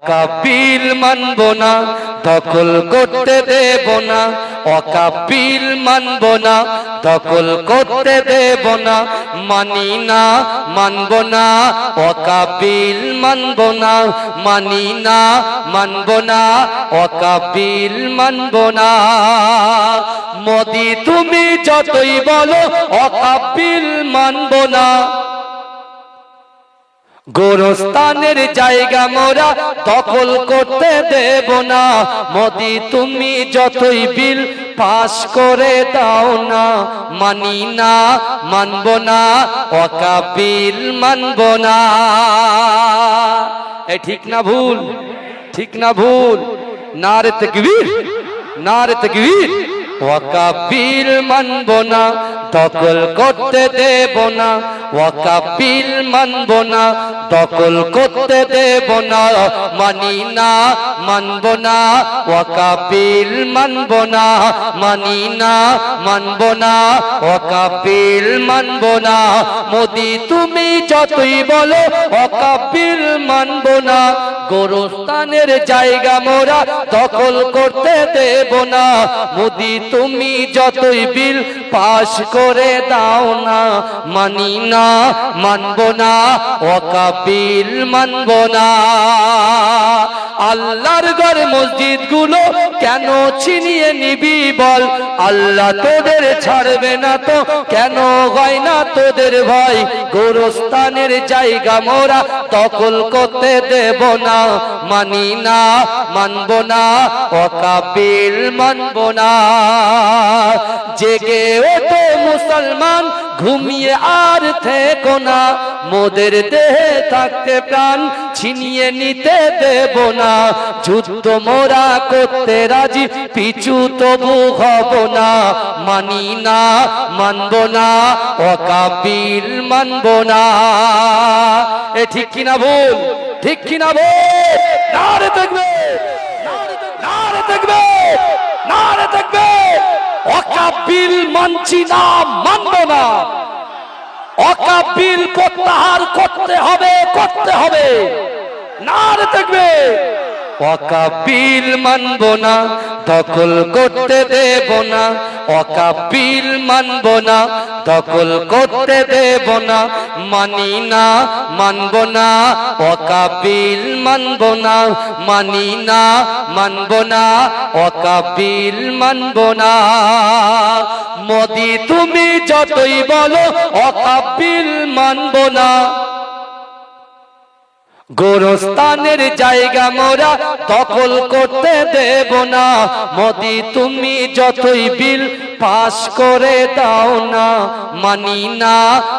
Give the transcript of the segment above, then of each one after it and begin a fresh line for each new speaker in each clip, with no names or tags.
অকাপিল মানব না, দখল করতে দেব না। অকাপিল মানব না, দখল করতে দেব না। মানি না, মানব না, অকাপিল মানব না। মানি না, মানব না, অকাপিল মানব না। মোদি তুমি যতই বলো অকাপিল মানব না। গোরস্থানের জায়গা মোরা দখল করতে দেব না। মোদি তুমি যতই বিল পাস করে দাও না। মানি না, মানব না, অকাপিল মানব না। এ ঠিক না ভুল? ঠিক না ভুল? নারে তাকবীর, নারে তাকবীর। ওয়াকাপিল মানব না, দখল করতে দেব না। ওয়াকাপিল মানব না, দখল করতে দেব না। মানি না, মানব না, ওয়াকাপিল মানব না। মানি না, মানব না, ওয়াকাপিল মানব না। মোদি তুমি যতই বলো ওয়াকাপিল মানব না। গোরস্থানের জায়গা মোরা দখল করতে দেব না। মোদি তুমি যতই বিল পাস করে দাও না। মানি না, মানব না, ওয়াকাপিল মানব না। আল্লাহর ঘর মসজিদ গুলো কেন ছিনিয়ে নিবি বল? আল্লাহ তোদের ছাড়বে না তো কেন হয় না তোদের ভয়? গোরস্থানের জায়গা মোরা দখল করতে দেব না। মানি না, মানব না, ওয়াকাপিল মানব না। জেগে ওঠো মুসলমান, ঘুমিয়ে আর থেকো না। মোদের দেহে থাকতে প্রাণ ছিনিয়ে নিতে দেব না। যুদ্ধ মোরা করতে রাজি, পিছু তবু হব না। মানি না, মানব না, ওয়াকাপিল মানব না। এ ঠিক কিনা ভুল? ঠিক কিনা ভুল? নারে তাকবীর, নারে তাকবীর, নারে তাকবীর। ওয়াকাপিল মানছি না, মানব না। ওয়াকাপিল প্রত্যাহার করতে হবে, করতে হবে। নারে তাকবীর। ওয়াকাপিল মানব না, দখল করতে দেব না। ওয়াকাপিল মানব না, দখল করতে দেব না। মানি না, মানব না, ওয়াকাপিল মানব না। মানি না, মানব না, ওয়াকাপিল মানব না। মোদি তুমি যতই বলো ওয়াকাপিল মানব না। গোরস্থানের জায়গা মোরা দখল করতে দেব না। মোদি তুমি যতই বিল পাস করে দাও না। মানি না,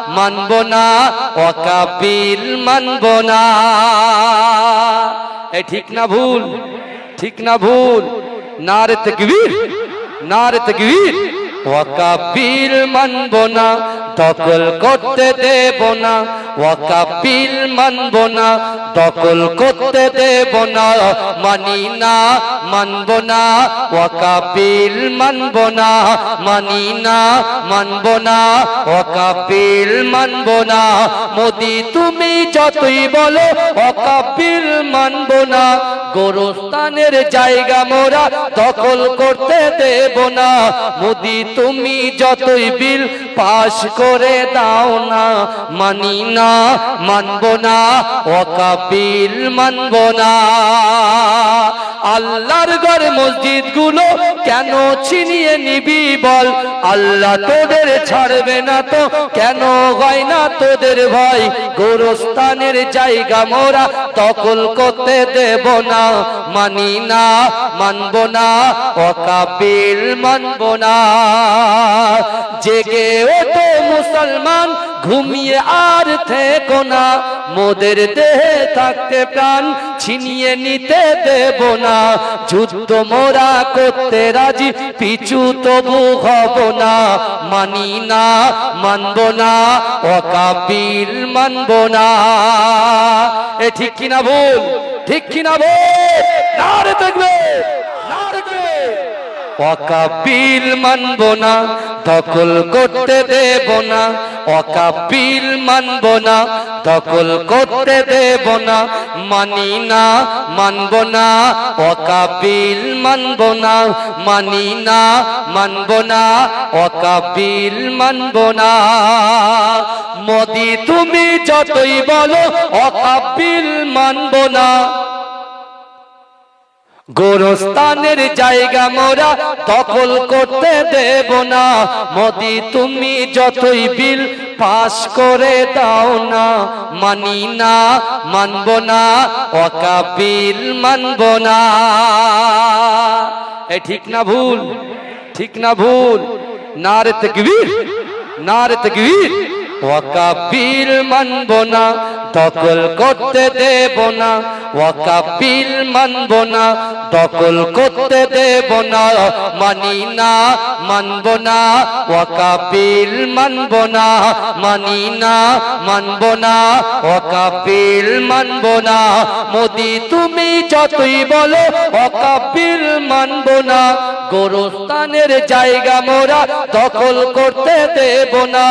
মানব না, ওয়াকাপিল মানব না। এ ঠিক না ভুল? ঠিক না ভুল? নারে তাকবীর, নারে তাকবীর। ওয়াকাপিল মানব না, দখল করতে দেব না। ওয়াকাপিল মানব না, দখল করতে দেব না। মানি না, মানব না, ওয়াকাপিল মানব না। মানি না, মানব না, ওয়াকাপিল মানব না। মোদি তুমি যতই বলো ওয়াকাপিল মানব না। গোরস্থানের জায়গা মোরা দখল করতে দেব না। মোদি তুমি যতই বিল পাস করে দাও না। মানি না, মানব না, ওয়াকাপিল মানব না। আল্লাহর ঘর মসজিদ গুলো কেন ছিনিয়ে নিবি বল? আল্লাহ তোদের ছাড়বে না তো কেন হয় না তোদের ভয়? গোরস্থানের জায়গা মোরা দখল করতে দেব না। মানি না, মানব না, ওয়াকাপিল মানব না। জেগে ওঠো মুসলমান, ঘুমিয়ে আর থেকো না। মোদের দেহে থাকতে প্রাণ ছিনিয়ে নিতে দেব না। যুদ্ধ মোরা করতে রাজি, পিছু তবু হব না। মানি না, মানব না, ওয়াকাপিল মানব না। এ ঠিক কিনা ভুল? ঠিক কিনা ভুল? নারে তাকবীর, নারে তাকবীর। ওয়াকাবিল মানব না, দখল করতে দেব না, ওয়াকাবিল মানব না, দখল করতে দেব না, মানি না, মানব না, ওয়াকাবিল মানব না, মানি না, মানব না, ওয়াকাবিল মানব না। মোদি তুমি যতই বলো ওয়াকাবিল মানব না, গোরস্থানের জায়গা মোরা দখল করতে দেব না। মোদি তুমি যতই বিল পাস করে দাও না, মানি না, মানব না, ওয়াকাবিল মানব না। এ ঠিক না ভুল? ঠিক না ভুল? নারে তাকবীর, নারে তাকবীর। ওয়াকাবিল মানব না, দখল করতে দেব না, ওয়াকাবিল মানব না, দখল করতে দেব না, মানি না, মানব না, ওয়াকাবিল মানব না, মানি না, মানব না, ওয়াকাবিল মানব না। মোদি তুমি যতই বলো ওয়াকাবিল মানব না, গোরস্থানের জায়গা মোরা দখল করতে দেব না।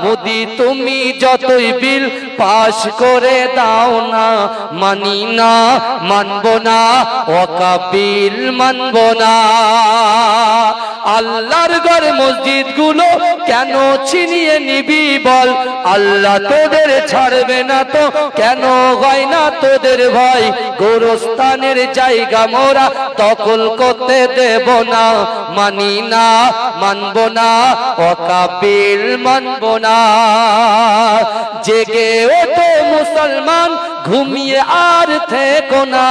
মোদি তুমি যতই বিল পাস করে দাও না, মানি না, মানব না, ওয়াকাবিল মানব না। আল্লাহর ঘর মসজিদ গুলো কেন ছিনিয়ে নিবি বল? আল্লাহ তোদের ছাড়বে না তো কেন হয় না তোদের ভয়? গোরস্থানের জায়গা মোরা দখল করতে দেব না, মানি না, মানব না, ওয়াকাবিল মানব না। জেগে ওঠো মুসলমান, ঘুমিয়ে আর থেকো না,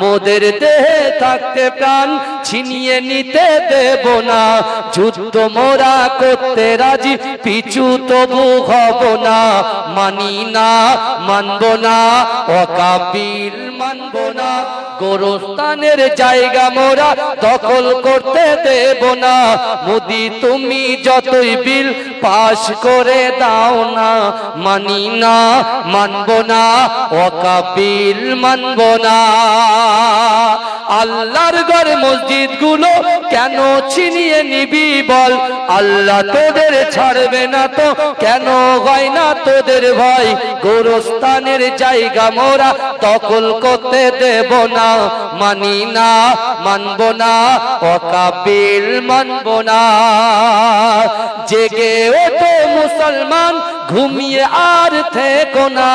মোদের দেহে থাকতে প্রাণ ছিনিয়ে নিতে দেব না। যুদ্ধ মোরা করতে রাজি, পিছু তবু হব না, মানি না, মানব না, ওয়াকাবিল মানব না। গোরস্থানের জায়গা মোরা দখল করতে দেব না। মোদি তুমি যতই বিল পাস করে দাও না, মানি না, মানব না, ওয়াকাবিল মানব না। আল্লাহর ঘর মসজিদ গুলো কেন ছিনিয়ে নিবি বল? আল্লাহ তোদের ছাড়বে না তো কেন হয় না তোদের ভয়? গোরস্থানের জায়গা মোরা দখল করতে দেব না, মানি না, মানব না, ওয়াকাবিল মানব না। জেগে ওঠো মুসলমান, ঘুমিয়ে আর থেকো না,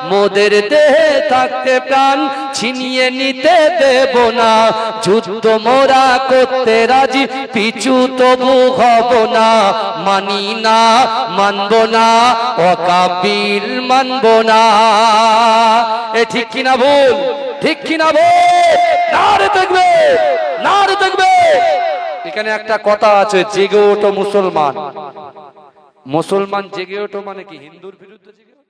মোদের দেহে থাকতে প্রাণ ছিনিয়ে নিতে দেব না। যুদ্ধ মোরা করতে রাজি, পিছু তবু হব না, মানি না, মানব না, ওয়াকাবিল মানব না। এ ঠিক কিনা ভুল? ঠিক কিনা ভুল? নারে তাকবীর, নারে তাকবীর। এখানে একটা কথা আছে, জেগে ওঠো মুসলমান। মুসলমান জেগে ওঠো মানে কি হিন্দুর বিরুদ্ধে জেগে ওঠো?